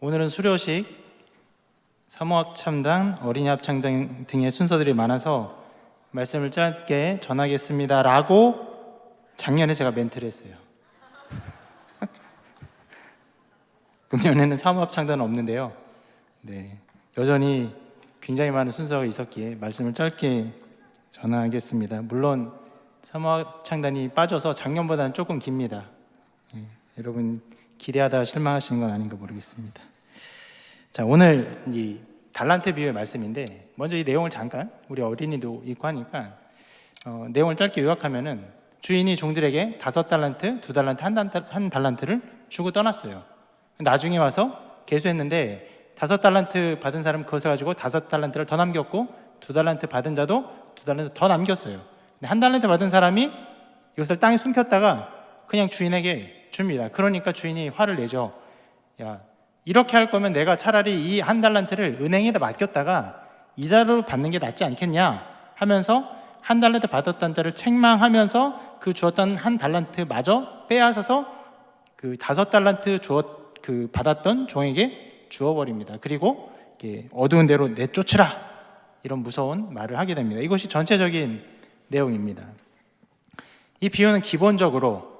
오늘은 수료식, 사모합창단, 어린이 합창단 등의 순서들이 많아서 말씀을 짧게 전하겠습니다 라고 작년에 제가 멘트를 했어요. 금년에는 사모합창단은 없는데요, 여전히 굉장히 많은 순서가 있었기에 말씀을 짧게 전하겠습니다. 물론 사모합창단이 빠져서 작년보다는 조금 깁니다. 여러분 기대하다가 실망하시는 건 아닌가 모르겠습니다. 자, 오늘 이 달란트 비유의 말씀인데, 먼저 이 내용을 잠깐, 우리 어린이도 있고 하니까 내용을 짧게 요약하면은, 주인이 종들에게 5달란트, 2달란트, 한 달란트를 주고 떠났어요. 나중에 와서 계수했는데 5달란트 받은 사람은 그것을 가지고 5달란트를 더 남겼고, 2달란트 받은 자도 2달란트 더 남겼어요. 근데 1달란트 받은 사람이 이것을 땅에 숨겼다가 그냥 주인에게 줍니다. 그러니까 주인이 화를 내죠. 야, 이렇게 할 거면 내가 차라리 이 1달란트를 은행에다 맡겼다가 이자로 받는 게 낫지 않겠냐 하면서 1달란트 받았던 자를 책망하면서 그 주었던 1달란트마저 빼앗아서 그 5달란트 받았던 종에게 주어버립니다. 그리고 어두운 데로 내쫓으라, 이런 무서운 말을 하게 됩니다. 이것이 전체적인 내용입니다. 이 비유는 기본적으로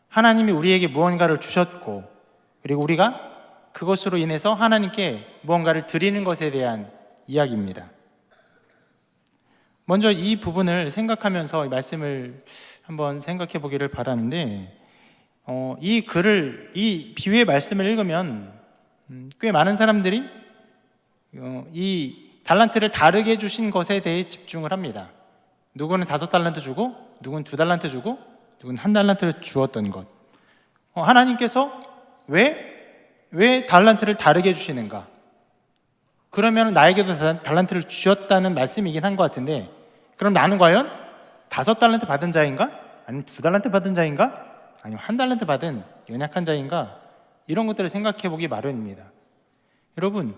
하나님이 우리에게 무언가를 주셨고, 그리고 우리가 그것으로 인해서 하나님께 무언가를 드리는 것에 대한 이야기입니다. 먼저 이 부분을 생각하면서 이 말씀을 한번 생각해 보기를 바라는데, 이 비유의 말씀을 읽으면 꽤 많은 사람들이 이 달란트를 다르게 주신 것에 대해 집중을 합니다. 누구는 5달란트 주고, 누구는 2달란트 주고, 누구는 1달란트를 주었던 것. 하나님께서 왜 달란트를 다르게 주시는가? 그러면 나에게도 달란트를 주셨다는 말씀이긴 한 것 같은데, 그럼 나는 과연 5달란트 받은 자인가? 아니면 2달란트 받은 자인가? 아니면 1달란트 받은 연약한 자인가? 이런 것들을 생각해 보기 마련입니다. 여러분,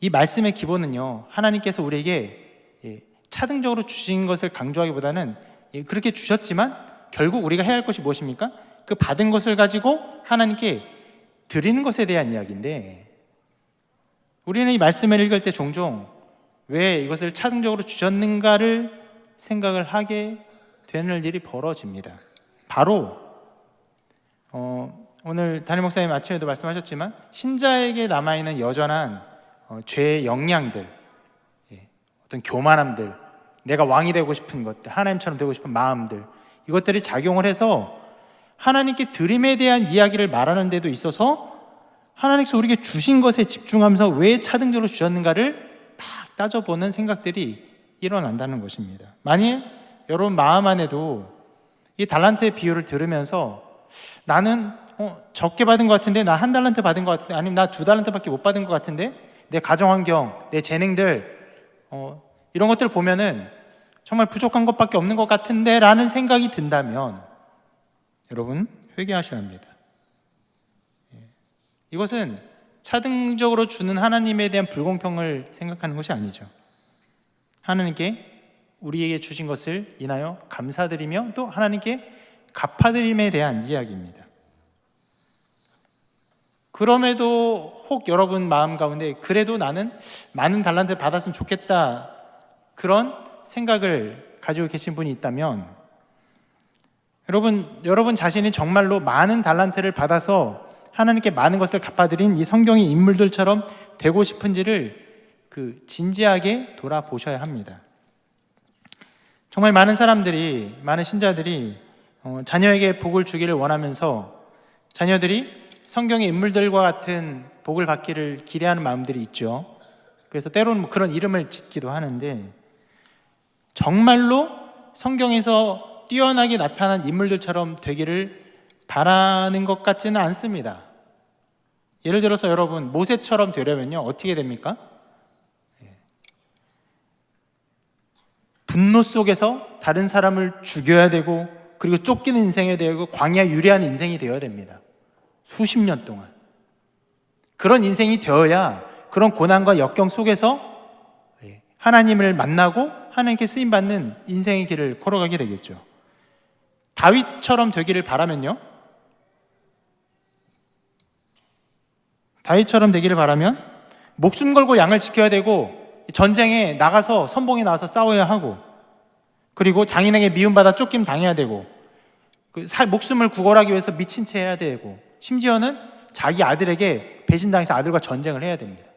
이 말씀의 기본은요, 하나님께서 우리에게 차등적으로 주신 것을 강조하기보다는, 그렇게 주셨지만 결국 우리가 해야 할 것이 무엇입니까? 그 받은 것을 가지고 하나님께 드리는 것에 대한 이야기인데, 우리는 이 말씀을 읽을 때 종종 왜 이것을 차등적으로 주셨는가를 생각을 하게 되는 일이 벌어집니다. 바로 오늘 담임 목사님 아침에도 말씀하셨지만, 신자에게 남아있는 여전한 죄의 역량들, 어떤 교만함들, 내가 왕이 되고 싶은 것들, 하나님처럼 되고 싶은 마음들, 이것들이 작용을 해서 하나님께 드림에 대한 이야기를 말하는 데도 있어서 하나님께서 우리에게 주신 것에 집중하면서 왜 차등적으로 주셨는가를 막 따져보는 생각들이 일어난다는 것입니다. 만일 여러분 마음 안에도 이 달란트의 비유를 들으면서, 나는 적게 받은 것 같은데, 나 1달란트 받은 것 같은데, 아니면 나 2달란트밖에 못 받은 것 같은데, 내 가정환경, 내 재능들, 이런 것들을 보면은 정말 부족한 것밖에 없는 것 같은데 라는 생각이 든다면, 여러분 회개하셔야 합니다. 이것은 차등적으로 주는 하나님에 대한 불공평을 생각하는 것이 아니죠. 하나님께 우리에게 주신 것을 인하여 감사드리며 또 하나님께 갚아드림에 대한 이야기입니다. 그럼에도 혹 여러분 마음 가운데, 그래도 나는 많은 달란트를 받았으면 좋겠다, 그런 생각을 가지고 계신 분이 있다면, 여러분 자신이 정말로 많은 달란트를 받아서 하나님께 많은 것을 갚아드린 이 성경의 인물들처럼 되고 싶은지를 진지하게 돌아보셔야 합니다. 정말 많은 사람들이, 많은 신자들이 자녀에게 복을 주기를 원하면서 자녀들이 성경의 인물들과 같은 복을 받기를 기대하는 마음들이 있죠. 그래서 때로는 그런 이름을 짓기도 하는데, 정말로 성경에서 뛰어나게 나타난 인물들처럼 되기를 바라는 것 같지는 않습니다. 예를 들어서 여러분, 모세처럼 되려면요 어떻게 됩니까? 분노 속에서 다른 사람을 죽여야 되고, 그리고 쫓기는 인생이 되고, 광야 유리한 인생이 되어야 됩니다. 수십 년 동안 그런 인생이 되어야 그런 고난과 역경 속에서 하나님을 만나고 하나님께 쓰임받는 인생의 길을 걸어가게 되겠죠. 다윗처럼 되기를 바라면요, 다윗처럼 되기를 바라면 목숨 걸고 양을 지켜야 되고 전쟁에 나가서 선봉에 나가서 싸워야 하고, 그리고 장인에게 미움받아 쫓김 당해야 되고, 목숨을 구걸하기 위해서 미친 채 해야 되고, 심지어는 자기 아들에게 배신당해서 아들과 전쟁을 해야 됩니다.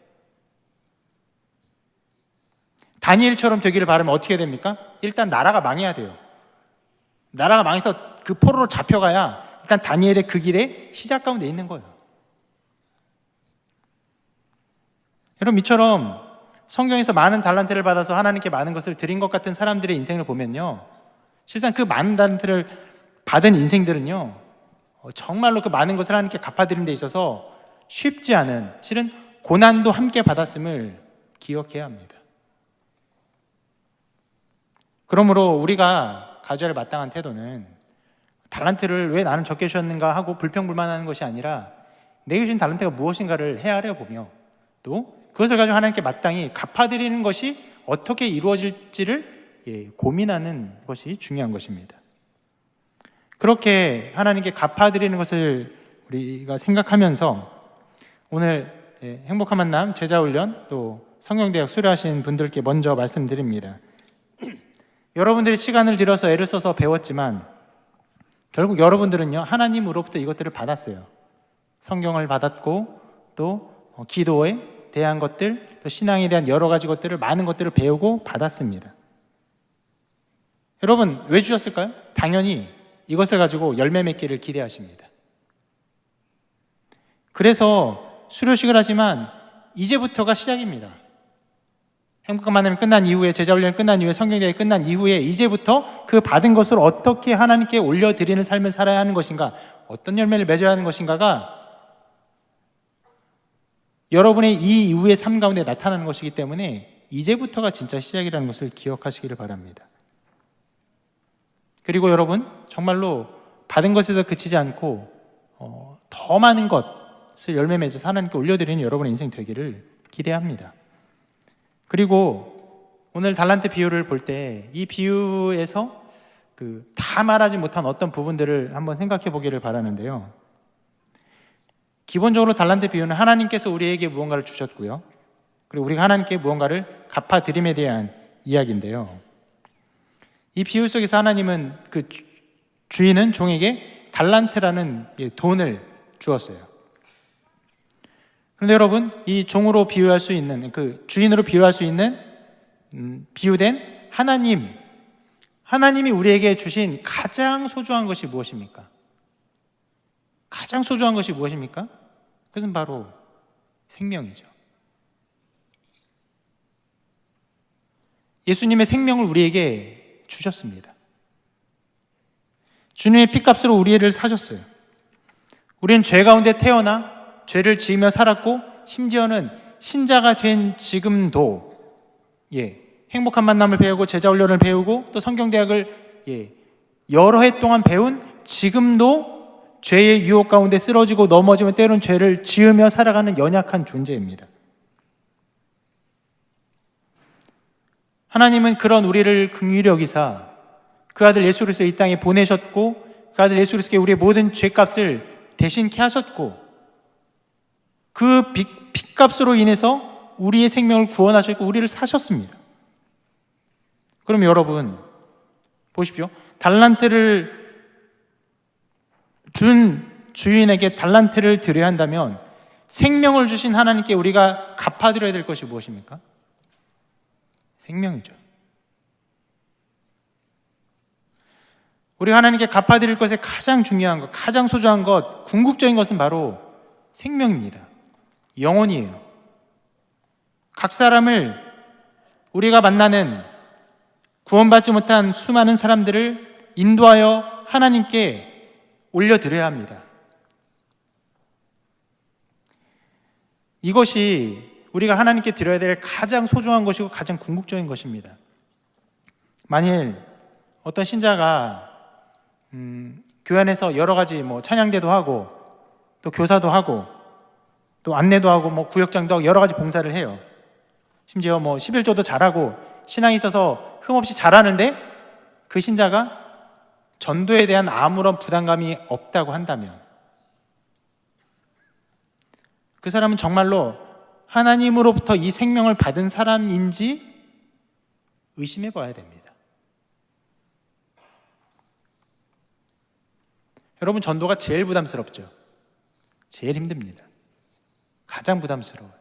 다니엘처럼 되기를 바라면 어떻게 됩니까? 일단 나라가 망해야 돼요. 나라가 망해서 그 포로로 잡혀가야 일단 다니엘의 그 길에 시작 가운데 있는 거예요. 여러분, 이처럼 성경에서 많은 달란트를 받아서 하나님께 많은 것을 드린 것 같은 사람들의 인생을 보면요, 실상 그 많은 달란트를 받은 인생들은요, 정말로 그 많은 것을 하나님께 갚아드리는 데 있어서 쉽지 않은, 실은 고난도 함께 받았음을 기억해야 합니다. 그러므로 우리가 가져야 할 마땅한 태도는 달란트를 왜 나는 적게 주셨는가 하고 불평불만하는 것이 아니라 내게 주신 달란트가 무엇인가를 헤아려 보며 또 그것을 가지고 하나님께 마땅히 갚아드리는 것이 어떻게 이루어질지를 고민하는 것이 중요한 것입니다. 그렇게 하나님께 갚아드리는 것을 우리가 생각하면서 오늘 행복한 만남 제자훈련 또 성경대학 수료하신 분들께 먼저 말씀드립니다. 여러분들이 시간을 들여서 애를 써서 배웠지만 결국 여러분들은요, 하나님으로부터 이것들을 받았어요. 성경을 받았고 또 기도에 대한 것들, 또 신앙에 대한 여러 가지 것들을, 많은 것들을 배우고 받았습니다. 여러분, 왜 주셨을까요? 당연히 이것을 가지고 열매 맺기를 기대하십니다. 그래서 수료식을 하지만 이제부터가 시작입니다. 행복한 만남이 끝난 이후에, 제자훈련이 끝난 이후에, 성경대학이 끝난 이후에 이제부터 그 받은 것을 어떻게 하나님께 올려드리는 삶을 살아야 하는 것인가, 어떤 열매를 맺어야 하는 것인가가 여러분의 이 이후의 삶 가운데 나타나는 것이기 때문에 이제부터가 진짜 시작이라는 것을 기억하시기를 바랍니다. 그리고 여러분, 정말로 받은 것에서 그치지 않고 더 많은 것을 열매 맺어서 하나님께 올려드리는 여러분의 인생 되기를 기대합니다. 그리고 오늘 달란트 비유를 볼 때 이 비유에서 다 말하지 못한 어떤 부분들을 한번 생각해 보기를 바라는데요. 기본적으로 달란트 비유는 하나님께서 우리에게 무언가를 주셨고요, 그리고 우리가 하나님께 무언가를 갚아드림에 대한 이야기인데요. 이 비유 속에서 하나님은 그 주인은 종에게 달란트라는 돈을 주었어요. 그런데 여러분, 이 종으로 비유할 수 있는, 그 주인으로 비유할 수 있는 비유된 하나님이 우리에게 주신 가장 소중한 것이 무엇입니까? 가장 소중한 것이 무엇입니까? 그것은 바로 생명이죠. 예수님의 생명을 우리에게 주셨습니다. 주님의 피값으로 우리를 사셨어요. 우리는 죄 가운데 태어나 죄를 지으며 살았고, 심지어는 신자가 된 지금도 행복한 만남을 배우고 제자훈련을 배우고 또 성경대학을 여러 해 동안 배운 지금도 죄의 유혹 가운데 쓰러지고 넘어지면 때론 죄를 지으며 살아가는 연약한 존재입니다. 하나님은 그런 우리를 긍휼히 여기사 그 아들 예수 그리스도를 이 땅에 보내셨고, 그 아들 예수 그리스도께 우리의 모든 죄값을 대신케 하셨고, 그 핏값으로 인해서 우리의 생명을 구원하셨고 우리를 사셨습니다. 그럼 여러분 보십시오. 달란트를 준 주인에게 달란트를 드려야 한다면 생명을 주신 하나님께 우리가 갚아드려야 될 것이 무엇입니까? 생명이죠. 우리가 하나님께 갚아드릴 것에 가장 중요한 것, 가장 소중한 것, 궁극적인 것은 바로 생명입니다. 영혼이에요. 각 사람을, 우리가 만나는 구원받지 못한 수많은 사람들을 인도하여 하나님께 올려드려야 합니다. 이것이 우리가 하나님께 드려야 될 가장 소중한 것이고 가장 궁극적인 것입니다. 만일 어떤 신자가 교회 안에서 여러 가지 찬양대도 하고 또 교사도 하고 또 안내도 하고 구역장도 하고 여러 가지 봉사를 해요. 심지어 11조도 잘하고 신앙이 있어서 흠없이 잘하는데 그 신자가 전도에 대한 아무런 부담감이 없다고 한다면, 그 사람은 정말로 하나님으로부터 이 생명을 받은 사람인지 의심해 봐야 됩니다. 여러분, 전도가 제일 부담스럽죠. 제일 힘듭니다. 가장 부담스러워요.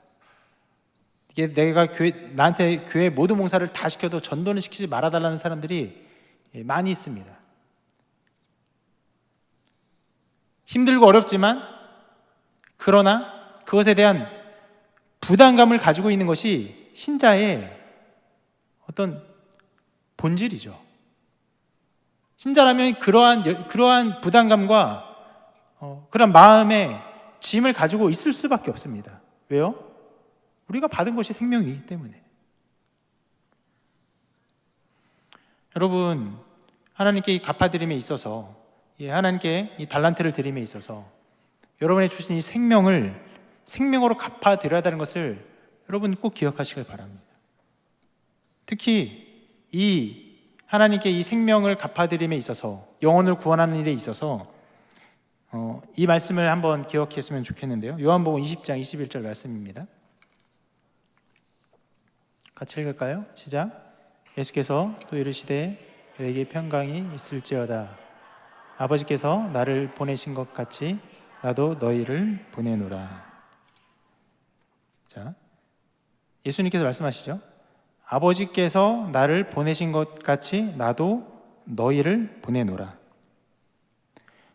이게 내가 나한테 교회 모든 봉사를 다 시켜도 전도는 시키지 말아달라는 사람들이 많이 있습니다. 힘들고 어렵지만, 그러나 그것에 대한 부담감을 가지고 있는 것이 신자의 어떤 본질이죠. 신자라면 그러한 부담감과 그런 마음의 짐을 가지고 있을 수밖에 없습니다. 왜요? 우리가 받은 것이 생명이기 때문에. 여러분, 하나님께 이 갚아드림에 있어서, 하나님께 이 달란트를 드림에 있어서 여러분이 주신 이 생명을 생명으로 갚아드려야 하는 것을 여러분 꼭 기억하시길 바랍니다. 특히 이 하나님께 이 생명을 갚아드림에 있어서, 영혼을 구원하는 일에 있어서 이 말씀을 한번 기억했으면 좋겠는데요. 요한복음 20장 21절 말씀입니다. 같이 읽을까요? 시작. 예수께서 또 이르시되 너에게 평강이 있을지어다. 아버지께서 나를 보내신 것 같이 나도 너희를 보내노라. 자, 예수님께서 말씀하시죠. 아버지께서 나를 보내신 것 같이 나도 너희를 보내노라.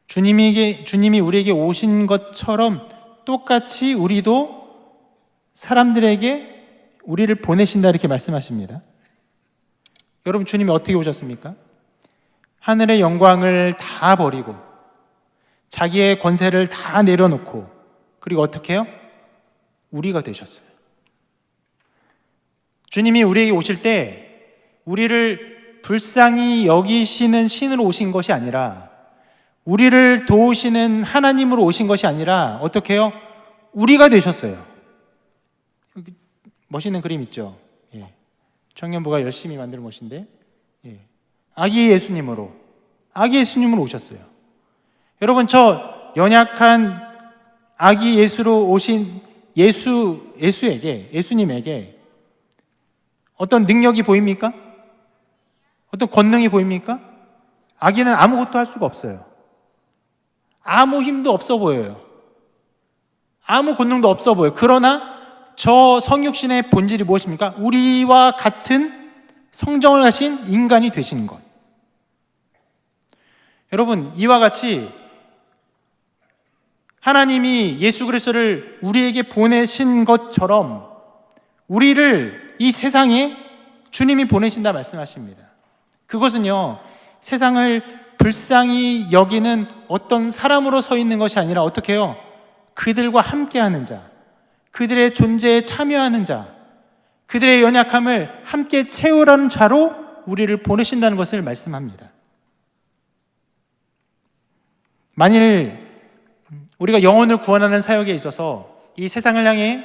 주님이 우리에게 오신 것처럼 똑같이 우리도 사람들에게 우리를 보내신다, 이렇게 말씀하십니다. 여러분, 주님이 어떻게 오셨습니까? 하늘의 영광을 다 버리고 자기의 권세를 다 내려놓고, 그리고 어떻게 해요? 우리가 되셨어요. 주님이 우리에게 오실 때 우리를 불쌍히 여기시는 신으로 오신 것이 아니라, 우리를 도우시는 하나님으로 오신 것이 아니라 어떻게 해요? 우리가 되셨어요. 여기 멋있는 그림 있죠? 청년부가 열심히 만든 것인데, 아기 예수님으로 오셨어요. 여러분, 저 연약한 아기 예수로 오신 예수님에게 어떤 능력이 보입니까? 어떤 권능이 보입니까? 아기는 아무것도 할 수가 없어요. 아무 힘도 없어 보여요. 아무 권능도 없어 보여요. 그러나 저 성육신의 본질이 무엇입니까? 우리와 같은 성정을 하신 인간이 되신 것. 여러분, 이와 같이 하나님이 예수 그리스도를 우리에게 보내신 것처럼 우리를 이 세상에 주님이 보내신다 말씀하십니다. 그것은요, 세상을 불쌍히 여기는 어떤 사람으로 서 있는 것이 아니라 어떻게 해요? 그들과 함께하는 자, 그들의 존재에 참여하는 자, 그들의 연약함을 함께 채우라는 자로 우리를 보내신다는 것을 말씀합니다. 만일 우리가 영혼을 구원하는 사역에 있어서 이 세상을 향해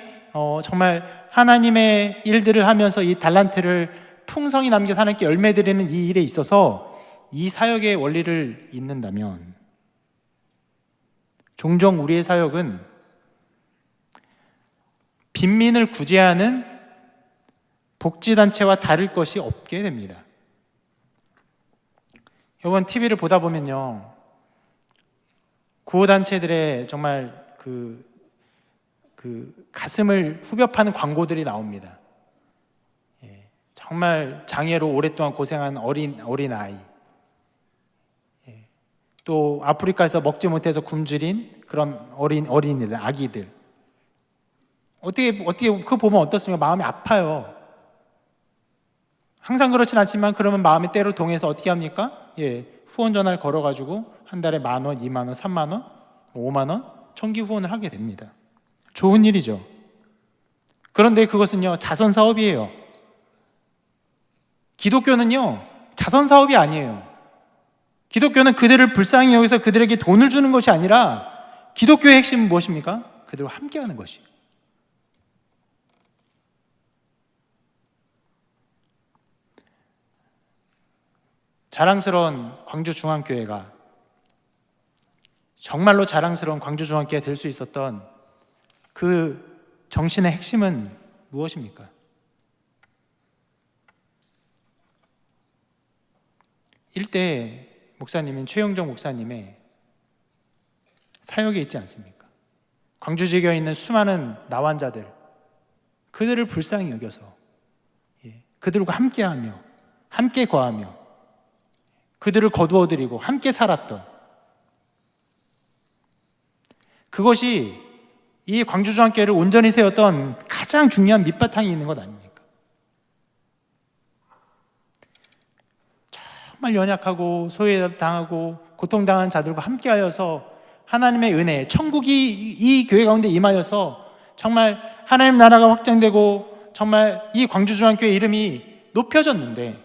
정말 하나님의 일들을 하면서 이 달란트를 풍성히 남겨서 하나님께 열매 드리는 이 일에 있어서 이 사역의 원리를 잇는다면, 종종 우리의 사역은 빈민을 구제하는 복지단체와 다를 것이 없게 됩니다. 이번 TV를 보다 보면요, 구호단체들의 정말 그 가슴을 후벼 파는 광고들이 나옵니다. 정말 장애로 오랫동안 고생한 어린 아이, 또 아프리카에서 먹지 못해서 굶주린 그런 어린이들, 아기들. 어떻게 그거 보면 어떻습니까? 마음이 아파요. 항상 그렇진 않지만 그러면 마음이 때로 동해서 어떻게 합니까? 후원 전화를 걸어가지고 한 달에 10,000원, 20,000원, 30,000원, 50,000원 청기 후원을 하게 됩니다. 좋은 일이죠. 그런데 그것은요, 자선 사업이에요. 기독교는요, 자선 사업이 아니에요. 기독교는 그들을 불쌍히 여기서 그들에게 돈을 주는 것이 아니라, 기독교의 핵심은 무엇입니까? 그들과 함께하는 것이에요. 자랑스러운 광주중앙교회가, 정말로 자랑스러운 광주중앙교회가 될 수 있었던 그 정신의 핵심은 무엇입니까? 일대 목사님인 최영정 목사님의 사역에 있지 않습니까? 광주지교에 있는 수많은 나환자들, 그들을 불쌍히 여겨서 그들과 함께하며 함께 거하며 그들을 거두어들이고 함께 살았던, 그것이 이 광주중앙교회를 온전히 세웠던 가장 중요한 밑바탕이 있는 것 아닙니까? 정말 연약하고 소외당하고 고통당한 자들과 함께하여서 하나님의 은혜, 천국이 이 교회 가운데 임하여서 정말 하나님 나라가 확장되고 정말 이 광주중앙교회 이름이 높여졌는데,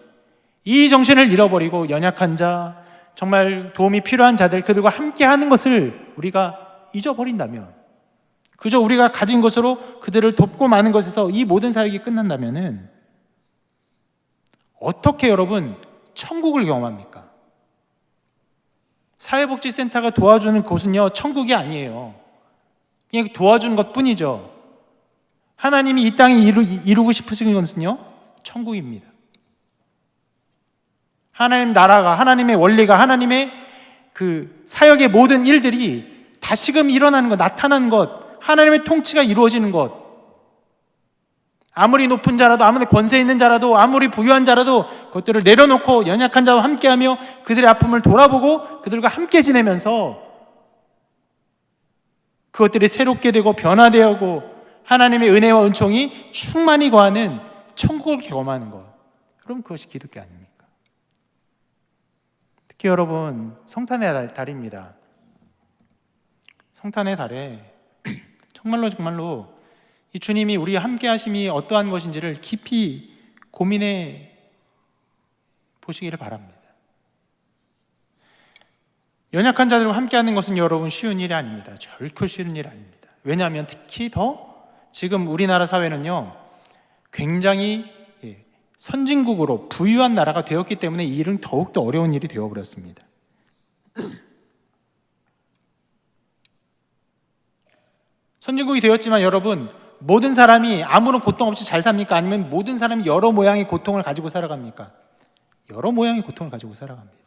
이 정신을 잃어버리고 연약한 자, 정말 도움이 필요한 자들, 그들과 함께하는 것을 우리가 잊어버린다면, 그저 우리가 가진 것으로 그들을 돕고 마는 것에서 이 모든 사역이 끝난다면은 어떻게 여러분 천국을 경험합니까? 사회복지센터가 도와주는 곳은요, 천국이 아니에요. 그냥 도와주는 것 뿐이죠. 하나님이 이 땅에 이루고 싶으신 것은요, 천국입니다. 하나님 나라가, 하나님의 원리가, 하나님의 그 사역의 모든 일들이 다시금 일어나는 것, 나타나는 것, 하나님의 통치가 이루어지는 것, 아무리 높은 자라도, 아무리 권세 있는 자라도, 아무리 부유한 자라도 그것들을 내려놓고 연약한 자와 함께하며 그들의 아픔을 돌아보고 그들과 함께 지내면서 그것들이 새롭게 되고 변화되고 하나님의 은혜와 은총이 충만히 거하는 천국을 경험하는 것, 그럼 그것이 기독교 아닙니까? 특히 여러분, 성탄의 달입니다. 성탄의 달에 정말로 이 주님이 우리와 함께 하심이 어떠한 것인지를 깊이 고민해 보시기를 바랍니다. 연약한 자들과 함께 하는 것은 여러분 쉬운 일이 아닙니다. 결코 쉬운 일이 아닙니다. 왜냐하면 특히 더 지금 우리나라 사회는요, 굉장히 선진국으로 부유한 나라가 되었기 때문에 이 일은 더욱더 어려운 일이 되어버렸습니다. 선진국이 되었지만 여러분, 모든 사람이 아무런 고통 없이 잘 삽니까? 아니면 모든 사람이 여러 모양의 고통을 가지고 살아갑니까? 여러 모양의 고통을 가지고 살아갑니다.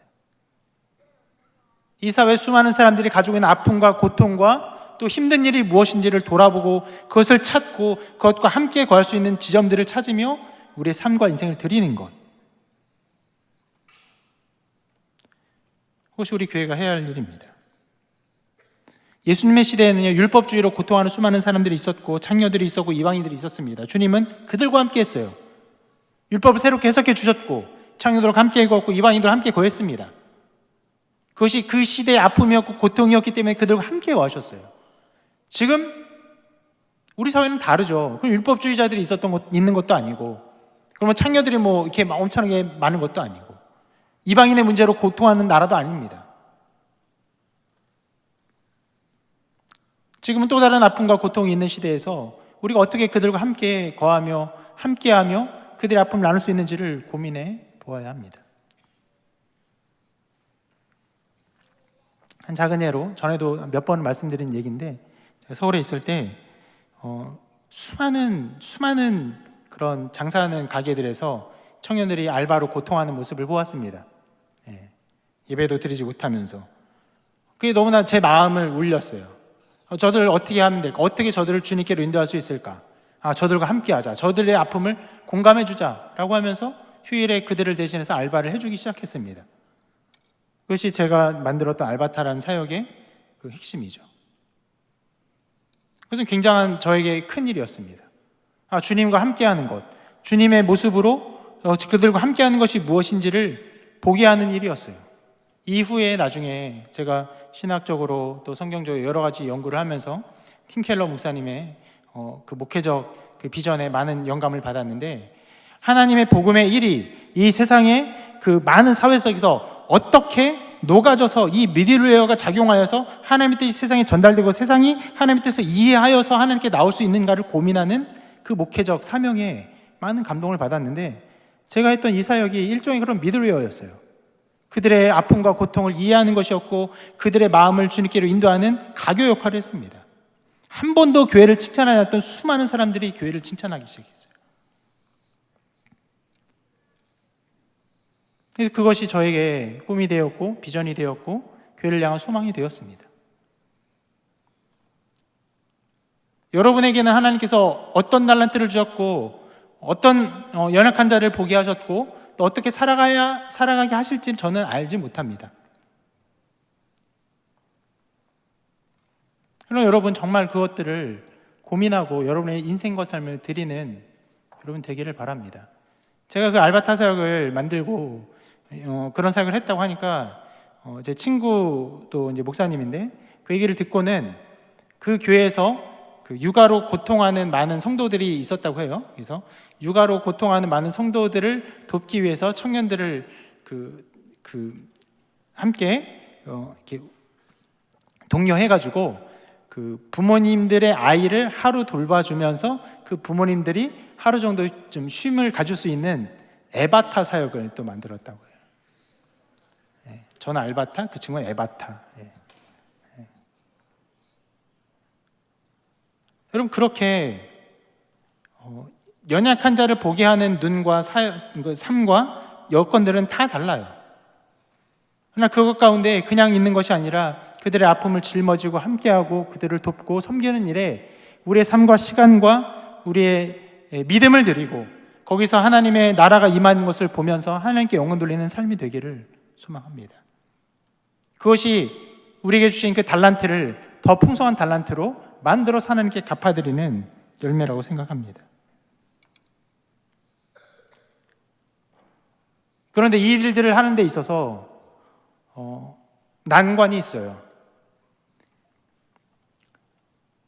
이 사회 수많은 사람들이 가지고 있는 아픔과 고통과 또 힘든 일이 무엇인지를 돌아보고 그것을 찾고 그것과 함께 거할 수 있는 지점들을 찾으며 우리의 삶과 인생을 드리는 것, 그것이 우리 교회가 해야 할 일입니다. 예수님의 시대에는요, 율법주의로 고통하는 수많은 사람들이 있었고 창녀들이 있었고 이방인들이 있었습니다. 주님은 그들과 함께 했어요. 율법을 새롭게 해석해 주셨고 창녀들과 함께 거했고 이방인들과 함께 거했습니다. 그것이 그 시대의 아픔이었고 고통이었기 때문에 그들과 함께 거하셨어요. 지금 우리 사회는 다르죠. 그럼 율법주의자들이 있는 것도 아니고, 그러면 창녀들이 이렇게 엄청나게 많은 것도 아니고, 이방인의 문제로 고통하는 나라도 아닙니다. 지금은 또 다른 아픔과 고통이 있는 시대에서 우리가 어떻게 그들과 함께 거하며 함께하며 그들의 아픔을 나눌 수 있는지를 고민해 보아야 합니다. 한 작은 예로, 전에도 몇 번 말씀드린 얘기인데, 제가 서울에 있을 때 수많은 그런 장사하는 가게들에서 청년들이 알바로 고통하는 모습을 보았습니다. 예배도 드리지 못하면서. 그게 너무나 제 마음을 울렸어요. 저들을 어떻게 하면 될까? 어떻게 저들을 주님께로 인도할 수 있을까? 저들과 함께하자, 저들의 아픔을 공감해주자 라고 하면서 휴일에 그들을 대신해서 알바를 해주기 시작했습니다. 그것이 제가 만들었던 알바타라는 사역의 그 핵심이죠. 그것은 굉장한 저에게 큰 일이었습니다. 주님과 함께하는 것, 주님의 모습으로 그들과 함께하는 것이 무엇인지를 보게 하는 일이었어요. 이후에 나중에 제가 신학적으로 또 성경적으로 여러 가지 연구를 하면서 팀 켈러 목사님의 그 목회적 그 비전에 많은 영감을 받았는데, 하나님의 복음의 일이 이 세상의 그 많은 사회 속에서 어떻게 녹아져서 이 미디어웨어가 작용하여서 하나님의 뜻이 세상에 전달되고 세상이 하나님의 뜻을 이해하여서 하나님께 나올 수 있는가를 고민하는 그 목회적 사명에 많은 감동을 받았는데, 제가 했던 이 사역이 일종의 그런 미들웨어였어요. 그들의 아픔과 고통을 이해하는 것이었고 그들의 마음을 주님께로 인도하는 가교 역할을 했습니다. 한 번도 교회를 칭찬하지 않았던 수많은 사람들이 교회를 칭찬하기 시작했어요. 그래서 그것이 저에게 꿈이 되었고 비전이 되었고 교회를 향한 소망이 되었습니다. 여러분에게는 하나님께서 어떤 달란트를 주셨고 어떤 연약한 자를 보게 하셨고 또 어떻게 살아가게 하실지 저는 알지 못합니다. 그럼 여러분 정말 그것들을 고민하고 여러분의 인생과 삶을 드리는 여러분 되기를 바랍니다. 제가 그 알바타 사역을 만들고 그런 사역을 했다고 하니까 제 친구도 이제 목사님인데 그 얘기를 듣고는 그 교회에서 그 육아로 고통하는 많은 성도들이 있었다고 해요. 그래서 육아로 고통하는 많은 성도들을 돕기 위해서 청년들을 함께 이렇게 독려해가지고 그 부모님들의 아이를 하루 돌봐주면서 그 부모님들이 하루 정도 좀 쉼을 가질 수 있는 에바타 사역을 또 만들었다고 해요. 저는 알바타, 그 친구는 에바타. 여러분 그렇게 연약한 자를 보게 하는 눈과 삶과 여건들은 다 달라요. 그러나 그것 가운데 그냥 있는 것이 아니라 그들의 아픔을 짊어지고 함께하고 그들을 돕고 섬기는 일에 우리의 삶과 시간과 우리의 믿음을 드리고 거기서 하나님의 나라가 임하는 것을 보면서 하나님께 영혼 돌리는 삶이 되기를 소망합니다. 그것이 우리에게 주신 그 달란트를 더 풍성한 달란트로 만들어 하나님께 갚아드리는 열매라고 생각합니다. 그런데 이 일들을 하는 데 있어서 난관이 있어요.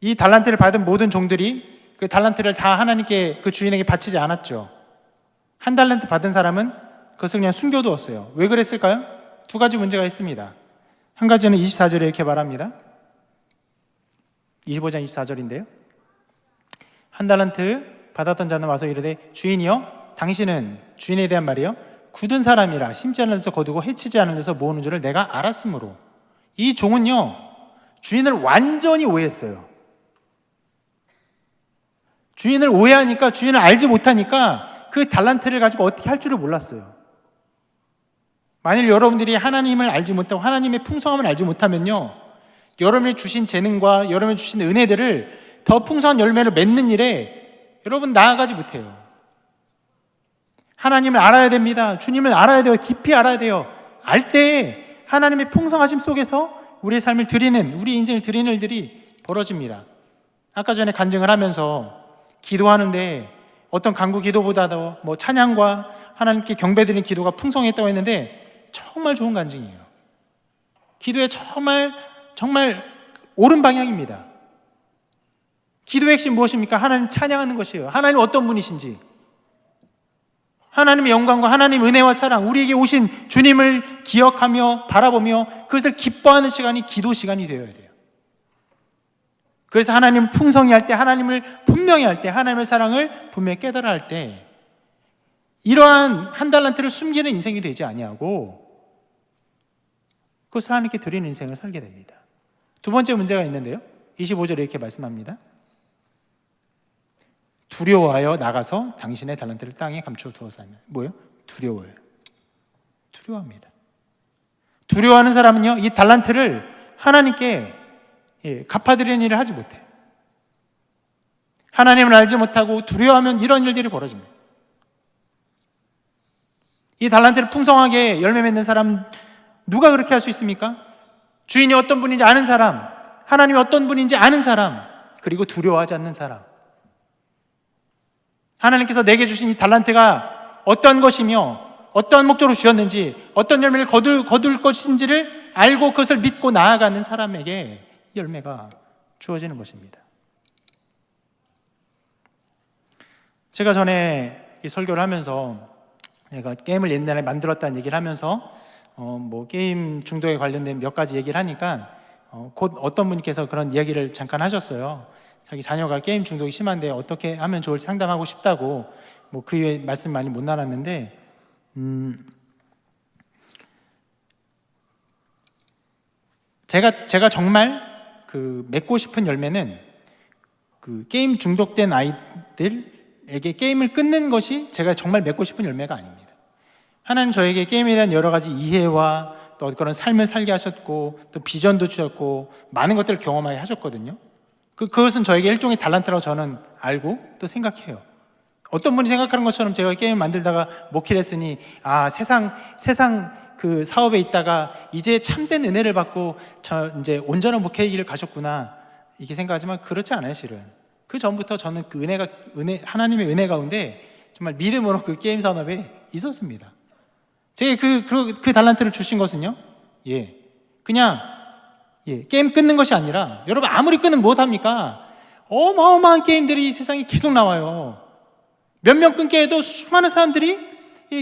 이 달란트를 받은 모든 종들이 그 달란트를 다 하나님께 그 주인에게 바치지 않았죠. 한 달란트 받은 사람은 그것을 그냥 숨겨두었어요. 왜 그랬을까요? 두 가지 문제가 있습니다. 한 가지는 24절에 이렇게 말합니다. 25장 24절인데요. 한 달란트 받았던 자는 와서 이르되 주인이여 당신은 주인에 대한 말이요 굳은 사람이라 심지 않은 데서 거두고 해치지 않은 데서 모으는 줄을 내가 알았으므로. 이 종은요 주인을 완전히 오해했어요. 주인을 오해하니까, 주인을 알지 못하니까 그 달란트를 가지고 어떻게 할 줄을 몰랐어요. 만일 여러분들이 하나님을 알지 못하고 하나님의 풍성함을 알지 못하면요 여러분이 주신 재능과 여러분이 주신 은혜들을 더 풍성한 열매를 맺는 일에 여러분 나아가지 못해요. 하나님을 알아야 됩니다. 주님을 알아야 돼요. 깊이 알아야 돼요. 알 때 하나님의 풍성하심 속에서 우리의 삶을 드리는, 우리 인생을 드리는 일들이 벌어집니다. 아까 전에 간증을 하면서 기도하는데 어떤 간구 기도보다도 찬양과 하나님께 경배드리는 기도가 풍성했다고 했는데 정말 좋은 간증이에요. 기도에 정말 옳은 방향입니다. 기도의 핵심 무엇입니까? 하나님 찬양하는 것이에요. 하나님 어떤 분이신지, 하나님의 영광과 하나님의 은혜와 사랑, 우리에게 오신 주님을 기억하며 바라보며 그것을 기뻐하는 시간이 기도 시간이 되어야 돼요. 그래서 하나님을 풍성히 할 때, 하나님을 분명히 할 때, 하나님의 사랑을 분명히 깨달아 할 때 이러한 한 달란트를 숨기는 인생이 되지 아니하고 그것을 하나님께 드리는 인생을 살게 됩니다. 두 번째 문제가 있는데요 25절에 이렇게 말씀합니다. 두려워하여 나가서 당신의 달란트를 땅에 감추어 두어서 하면 뭐예요? 두려워요. 두려워합니다. 두려워하는 사람은요 이 달란트를 하나님께 갚아드리는 일을 하지 못해요. 하나님을 알지 못하고 두려워하면 이런 일들이 벌어집니다. 이 달란트를 풍성하게 열매 맺는 사람 누가 그렇게 할 수 있습니까? 주인이 어떤 분인지 아는 사람, 하나님이 어떤 분인지 아는 사람, 그리고 두려워하지 않는 사람. 하나님께서 내게 주신 이 달란트가 어떤 것이며 어떠한 목적으로 주셨는지, 어떤 열매를 거둘 것인지를 알고 그것을 믿고 나아가는 사람에게 이 열매가 주어지는 것입니다. 제가 전에 이 설교를 하면서 제가 게임을 옛날에 만들었다는 얘기를 하면서 게임 중독에 관련된 몇 가지 얘기를 하니까 곧 어떤 분께서 그런 이야기를 잠깐 하셨어요. 자기 자녀가 게임 중독이 심한데 어떻게 하면 좋을지 상담하고 싶다고. 그 이외에 말씀 많이 못 나눴는데 제가 정말 맺고 싶은 열매는 그 게임 중독된 아이들에게 게임을 끊는 것이 제가 정말 맺고 싶은 열매가 아닙니다. 하나님 저에게 게임에 대한 여러 가지 이해와 또 그런 삶을 살게 하셨고 또 비전도 주셨고 많은 것들을 경험하게 하셨거든요. 그것은 저에게 일종의 달란트라고 저는 알고 또 생각해요. 어떤 분이 생각하는 것처럼 제가 게임 만들다가 목회를 했으니 세상 그 사업에 있다가 이제 참된 은혜를 받고 이제 온전한 목회의 길을 가셨구나 이렇게 생각하지만 그렇지 않아요. 실은 그 전부터 저는 그 하나님의 은혜 가운데 정말 믿음으로 그 게임 산업에 있었습니다. 제가 그 달란트를 주신 것은요, 그냥 게임 끊는 것이 아니라, 여러분 아무리 끊으면 못합니까? 어마어마한 게임들이 세상에 계속 나와요. 몇 명 끊게 해도 수많은 사람들이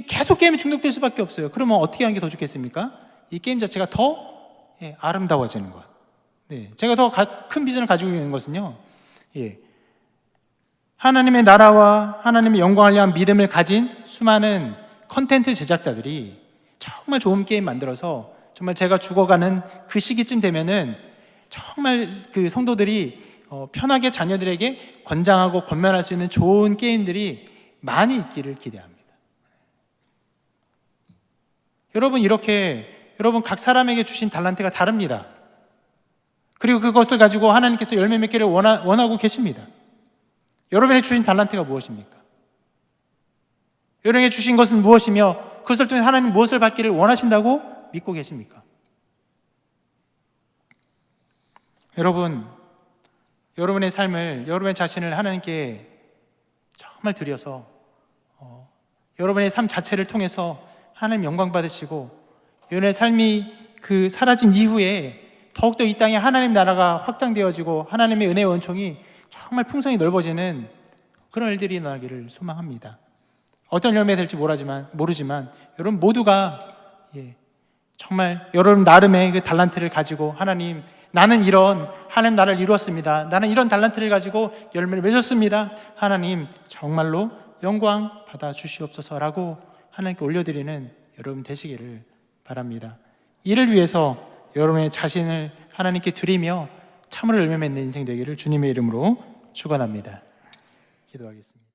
계속 게임에 중독될 수밖에 없어요. 그러면 어떻게 하는 게 더 좋겠습니까? 이 게임 자체가 더 아름다워지는 것. 제가 더 큰 비전을 가지고 있는 것은요, 하나님의 나라와 하나님의 영광을 위한 믿음을 가진 수많은 컨텐츠 제작자들이 정말 좋은 게임 만들어서 정말 제가 죽어가는 그 시기쯤 되면은 정말 그 성도들이 편하게 자녀들에게 권장하고 권면할 수 있는 좋은 게임들이 많이 있기를 기대합니다. 여러분 여러분 각 사람에게 주신 달란트가 다릅니다. 그리고 그것을 가지고 하나님께서 열매 맺기를 원하고 계십니다. 여러분에게 주신 달란트가 무엇입니까? 여러분에게 주신 것은 무엇이며 그것을 통해 하나님 무엇을 받기를 원하신다고 믿고 계십니까? 여러분의 삶을, 여러분의 자신을 하나님께 정말 드려서 여러분의 삶 자체를 통해서 하나님 영광 받으시고 여러분의 삶이 그 사라진 이후에 더욱더 이 땅에 하나님 나라가 확장되어지고 하나님의 은혜의 원총이 정말 풍성히 넓어지는 그런 일들이 일어나기를 소망합니다. 어떤 열매가 될지 모르지만 여러분 모두가 정말 여러분 나름의 그 달란트를 가지고 하나님 나를 이루었습니다. 나는 이런 달란트를 가지고 열매를 맺었습니다. 하나님 정말로 영광 받아 주시옵소서라고 하나님께 올려드리는 여러분 되시기를 바랍니다. 이를 위해서 여러분의 자신을 하나님께 드리며 참으로 열매 맺는 인생 되기를 주님의 이름으로 축원합니다. 기도하겠습니다.